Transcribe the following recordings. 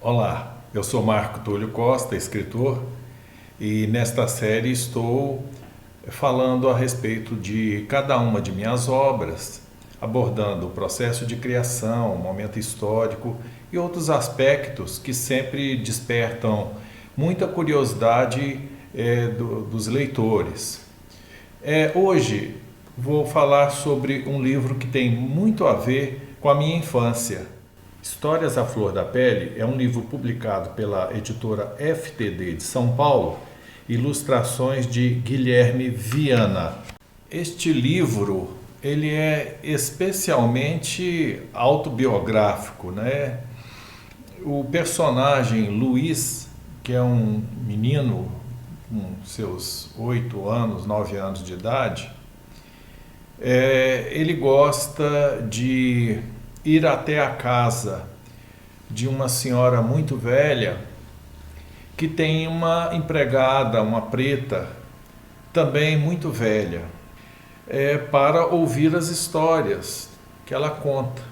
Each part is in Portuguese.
Olá, eu sou Marco Túlio Costa, escritor, e nesta série estou falando a respeito de cada uma de minhas obras, abordando o processo de criação, o momento histórico e outros aspectos que sempre despertam muita curiosidade dos leitores. Hoje vou falar sobre um livro que tem muito a ver com a minha infância. Histórias à Flor da Pele é um livro publicado pela editora FTD de São Paulo, ilustrações de Guilherme Viana. Este livro ele é especialmente autobiográfico, né? O personagem Luiz, que é um menino com seus 8 anos, 9 anos de idade, ele gosta de ir até a casa de uma senhora muito velha que tem uma empregada, uma preta, também muito velha, para ouvir as histórias que ela conta.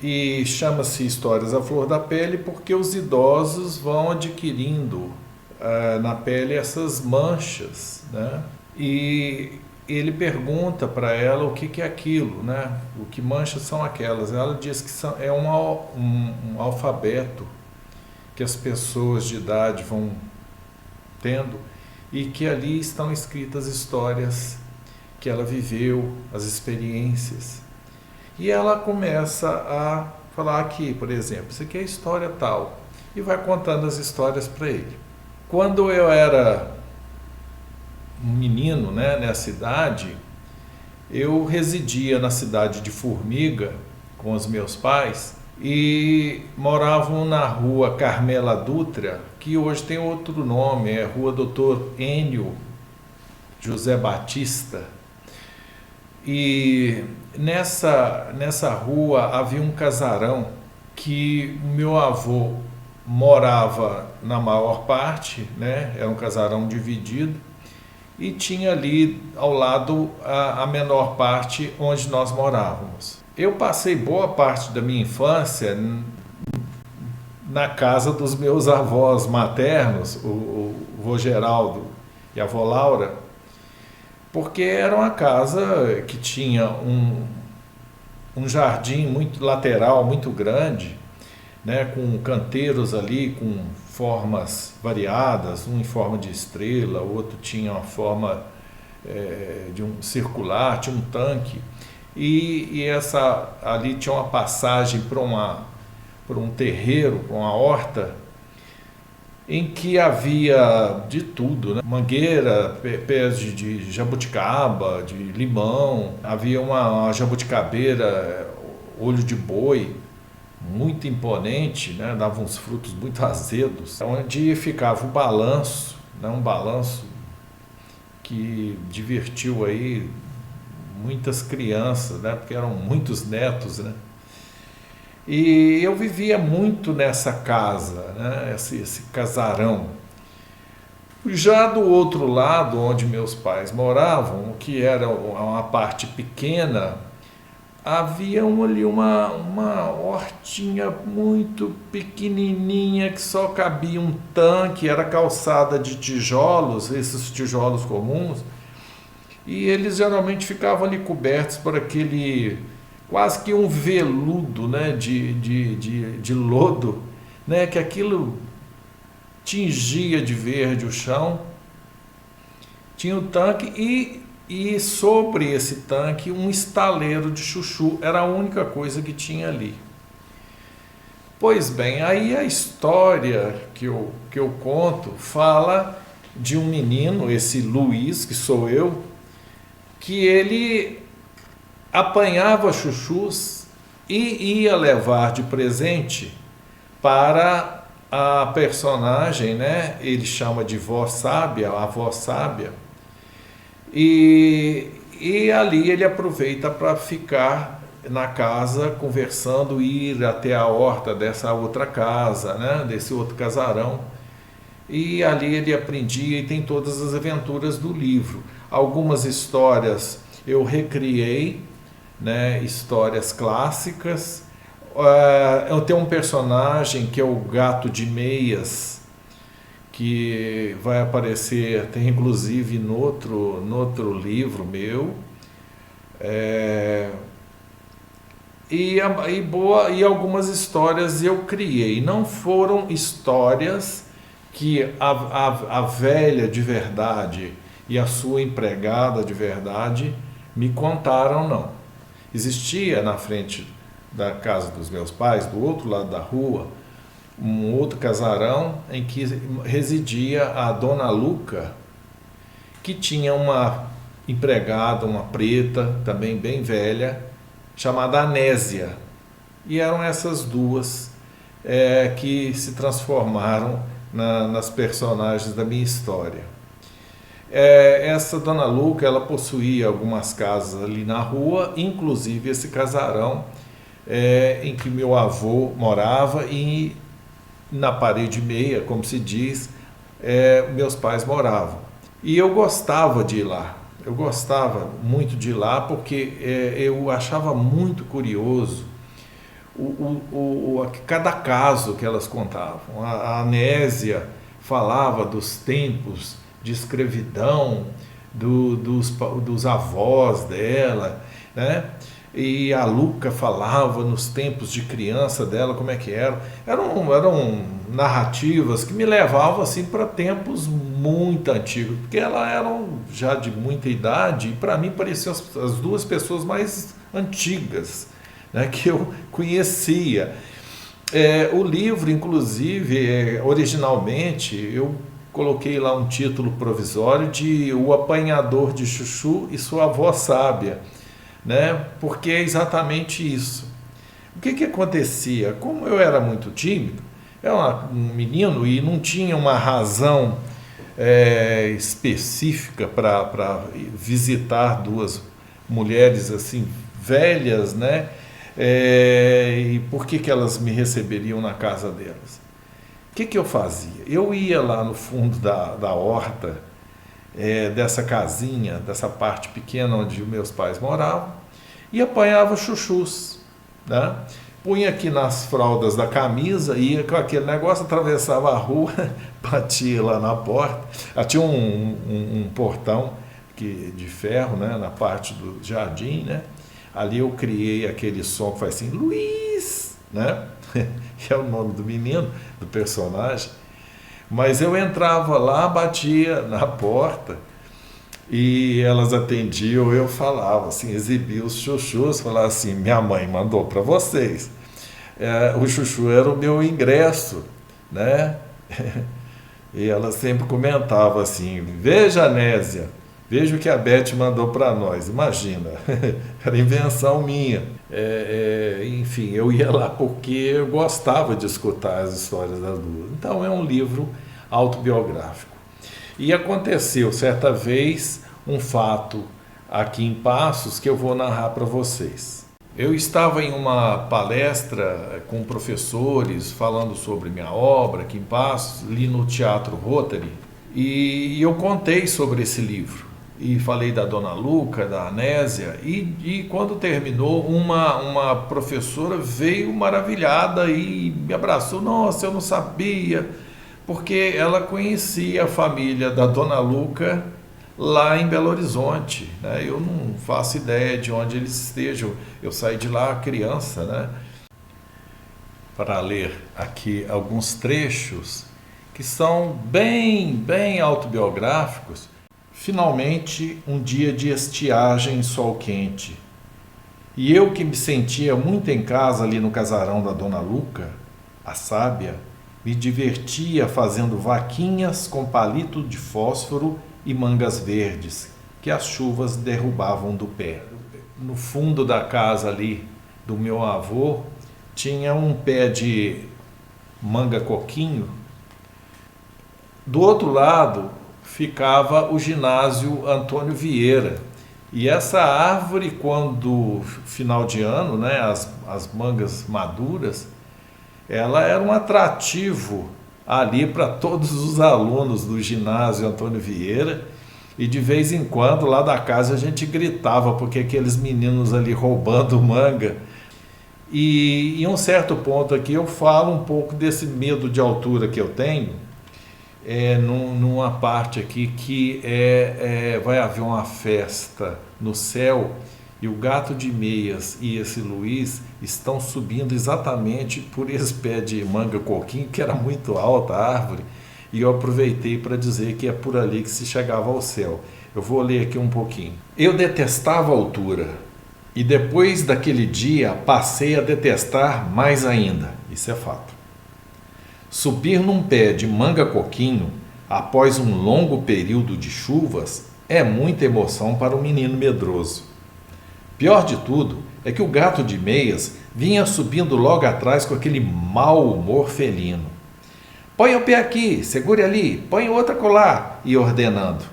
E chama-se Histórias à Flor da Pele porque os idosos vão adquirindo na pele essas manchas, né? E ele pergunta para ela o que é aquilo, né? O que manchas são aquelas. Ela diz que é um alfabeto que as pessoas de idade vão tendo e que ali estão escritas histórias que ela viveu, as experiências. E ela começa a falar aqui, por exemplo, isso aqui é história tal, e vai contando as histórias para ele. Quando eu era um menino, né, nessa idade, eu residia na cidade de Formiga com os meus pais e moravam na rua Carmela Dutra, que hoje tem outro nome, é Rua Doutor Enio José Batista. E nessa rua havia um casarão que meu avô morava na maior parte, né? Era um casarão dividido, e tinha ali ao lado a menor parte onde nós morávamos. Eu passei boa parte da minha infância na casa dos meus avós maternos, o vô Geraldo e a avó Laura, porque era uma casa que tinha um jardim muito lateral, muito grande, né, com canteiros ali com formas variadas, um em forma de estrela, o outro tinha uma forma de um circular, tinha um tanque, e essa ali tinha uma passagem para um terreiro, para uma horta, em que havia de tudo, né? Mangueira, pés de jabuticaba, de limão, havia uma jabuticabeira, olho de boi, muito imponente, né? Dava uns frutos muito azedos, onde ficava o balanço, né? Um balanço que divertiu aí muitas crianças, né? Porque eram muitos netos, né? E eu vivia muito nessa casa, né? Esse casarão. Já do outro lado, onde meus pais moravam, que era uma parte pequena, havia ali uma hortinha muito pequenininha que só cabia um tanque, era calçada de tijolos, esses tijolos comuns, e eles geralmente ficavam ali cobertos por aquele quase que um veludo, né, de lodo, né, que aquilo tingia de verde o chão. Tinha o tanque e sobre esse tanque um estaleiro de chuchu, era a única coisa que tinha ali. Pois bem, aí a história que eu conto fala de um menino, esse Luiz, que sou eu, que ele apanhava chuchus e ia levar de presente para a personagem, né? Ele chama de vó sábia, a avó sábia, e ali ele aproveita para ficar na casa conversando, ir até a horta dessa outra casa, né? Desse outro casarão, e ali ele aprendia e tem todas as aventuras do livro. Algumas histórias eu recriei, né, histórias clássicas, Eu tenho um personagem que é o Gato de Meias, que vai aparecer, tem inclusive no outro livro meu. É, e algumas histórias eu criei. Não foram histórias que a velha de verdade e a sua empregada de verdade me contaram, não. Existia na frente da casa dos meus pais, do outro lado da rua, um outro casarão em que residia a dona Luca, que tinha uma empregada, uma preta, também bem velha, chamada Anésia. E eram essas duas que se transformaram nas personagens da minha história. Essa dona Luca, ela possuía algumas casas ali na rua, inclusive esse casarão em que meu avô morava, e na parede meia, como se diz, meus pais moravam. E eu gostava de ir lá. Eu gostava muito de ir lá porque eu achava muito curioso cada caso que elas contavam. A Anésia falava dos tempos de escravidão dos avós dela, né? E a Luca falava nos tempos de criança dela, como é que era. Eram narrativas que me levavam assim para tempos muito antigos, porque elas eram já de muita idade e para mim pareciam as duas pessoas mais antigas, né, que eu conhecia. O livro, inclusive, originalmente, eu coloquei lá um título provisório de O Apanhador de Chuchu e Sua Avó Sábia, né? Porque é exatamente isso. O que acontecia? Como eu era muito tímido, eu era um menino e não tinha uma razão específica para visitar duas mulheres assim velhas, né? E por que elas me receberiam na casa delas? O que eu fazia? Eu ia lá no fundo da horta, dessa casinha, dessa parte pequena onde meus pais moravam, e apanhava chuchus, né? Punha aqui nas fraldas da camisa, ia com aquele negócio, atravessava a rua, batia lá na porta. Tinha um portão de ferro, né, na parte do jardim, né? Ali eu criei aquele som que faz assim, Luiz, né? Que é o nome do menino, do personagem. Mas eu entrava lá, batia na porta e elas atendiam, eu falava assim, exibia os chuchus, falava assim, minha mãe mandou para vocês. O chuchu era o meu ingresso, né? E ela sempre comentava assim, veja, Anésia, veja o que a Beth mandou para nós, imagina, era invenção minha. Enfim, eu ia lá porque eu gostava de escutar as histórias das duas. Então é um livro autobiográfico. E aconteceu certa vez um fato aqui em Passos que eu vou narrar para vocês. Eu estava em uma palestra com professores falando sobre minha obra aqui em Passos, ali no Teatro Rotary, e eu contei sobre esse livro. E falei da dona Luca, da Anésia, e quando terminou, uma professora veio maravilhada e me abraçou. Nossa, eu não sabia, porque ela conhecia a família da dona Luca lá em Belo Horizonte, né? Eu não faço ideia de onde eles estejam, eu saí de lá criança, né? Para ler aqui alguns trechos que são bem autobiográficos. Finalmente, um dia de estiagem, sol quente. E eu que me sentia muito em casa ali no casarão da dona Luca, a sábia, me divertia fazendo vaquinhas com palito de fósforo e mangas verdes, que as chuvas derrubavam do pé. No fundo da casa ali do meu avô, tinha um pé de manga coquinho. Do outro lado, ficava o ginásio Antônio Vieira. E essa árvore, quando final de ano, né, as mangas maduras, ela era um atrativo ali para todos os alunos do ginásio Antônio Vieira. E de vez em quando, lá da casa, a gente gritava, porque aqueles meninos ali roubando manga. E em um certo ponto aqui eu falo um pouco desse medo de altura que eu tenho, numa parte aqui que vai haver uma festa no céu e o Gato de Meias e esse Luiz estão subindo exatamente por esse pé de manga coquinho, que era muito alta a árvore, e eu aproveitei para dizer que é por ali que se chegava ao céu. Eu vou ler aqui um pouquinho. Eu detestava a altura e depois daquele dia passei a detestar mais ainda, isso é fato. Subir num pé de manga coquinho após um longo período de chuvas é muita emoção para um menino medroso. Pior de tudo é que o Gato de Meias vinha subindo logo atrás com aquele mau humor felino. Põe o pé aqui, segure ali, põe outra colar, e ordenando.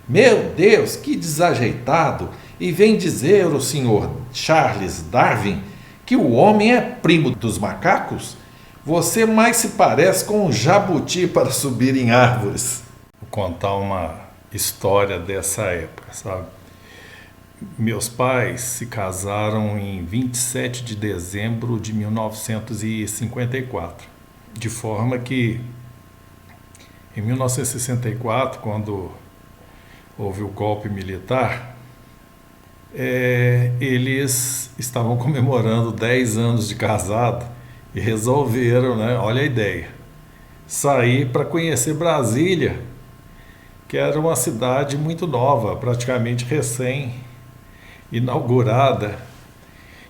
Meu Deus, que desajeitado! E vem dizer o senhor Charles Darwin que o homem é primo dos macacos? Você mais se parece com um jabuti para subir em árvores. Vou contar uma história dessa época, sabe? Meus pais se casaram em 27 de dezembro de 1954, de forma que em 1964, quando houve o golpe militar, eles estavam comemorando 10 anos de casado e resolveram, né, olha a ideia, sair para conhecer Brasília, que era uma cidade muito nova, praticamente recém-inaugurada.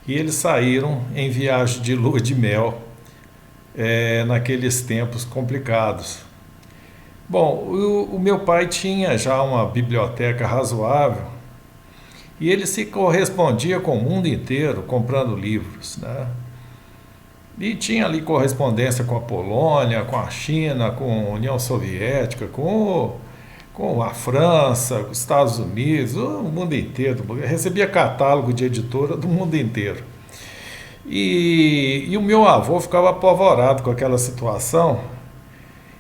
E eles saíram em viagem de lua de mel, naqueles tempos complicados. Bom, o meu pai tinha já uma biblioteca razoável e ele se correspondia com o mundo inteiro comprando livros, né? E tinha ali correspondência com a Polônia, com a China, com a União Soviética, com a França, os Estados Unidos, o mundo inteiro. Recebia catálogo de editora do mundo inteiro. E o meu avô ficava apavorado com aquela situação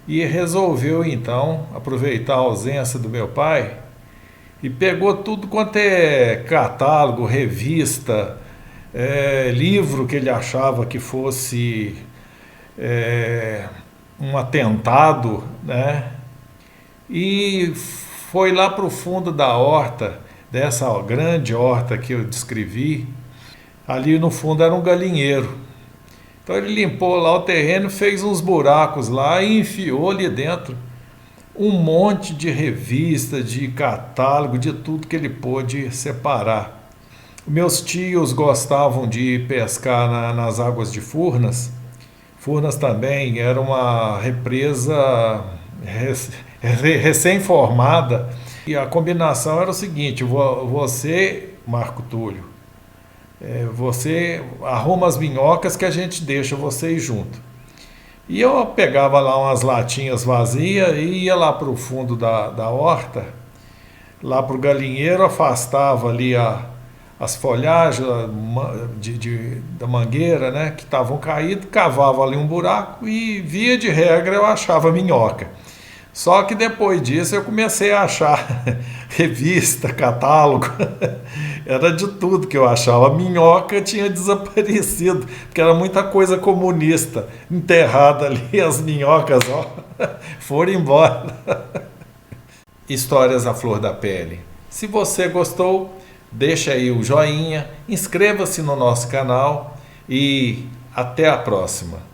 e resolveu então aproveitar a ausência do meu pai e pegou tudo quanto é catálogo, revista, livro que ele achava que fosse um atentado, né? E foi lá para o fundo da horta, dessa grande horta que eu descrevi. Ali no fundo era um galinheiro. Então ele limpou lá o terreno, fez uns buracos lá e enfiou ali dentro um monte de revista, de catálogo, de tudo que ele pôde separar. Meus tios gostavam de pescar nas águas de Furnas. Furnas também era uma represa recém-formada. E a combinação era o seguinte: você, Marco Túlio, você arruma as minhocas que a gente deixa vocês junto. E eu pegava lá umas latinhas vazias e ia lá para o fundo da horta, lá para o galinheiro, afastava ali as folhagens da mangueira, né, que estavam caídas, cavava ali um buraco e, via de regra, eu achava minhoca. Só que depois disso eu comecei a achar revista, catálogo, era de tudo que eu achava. A minhoca tinha desaparecido, porque era muita coisa comunista enterrada ali, as minhocas foram embora. Histórias à flor da pele. Se você gostou, deixa aí o joinha, inscreva-se no nosso canal e até a próxima.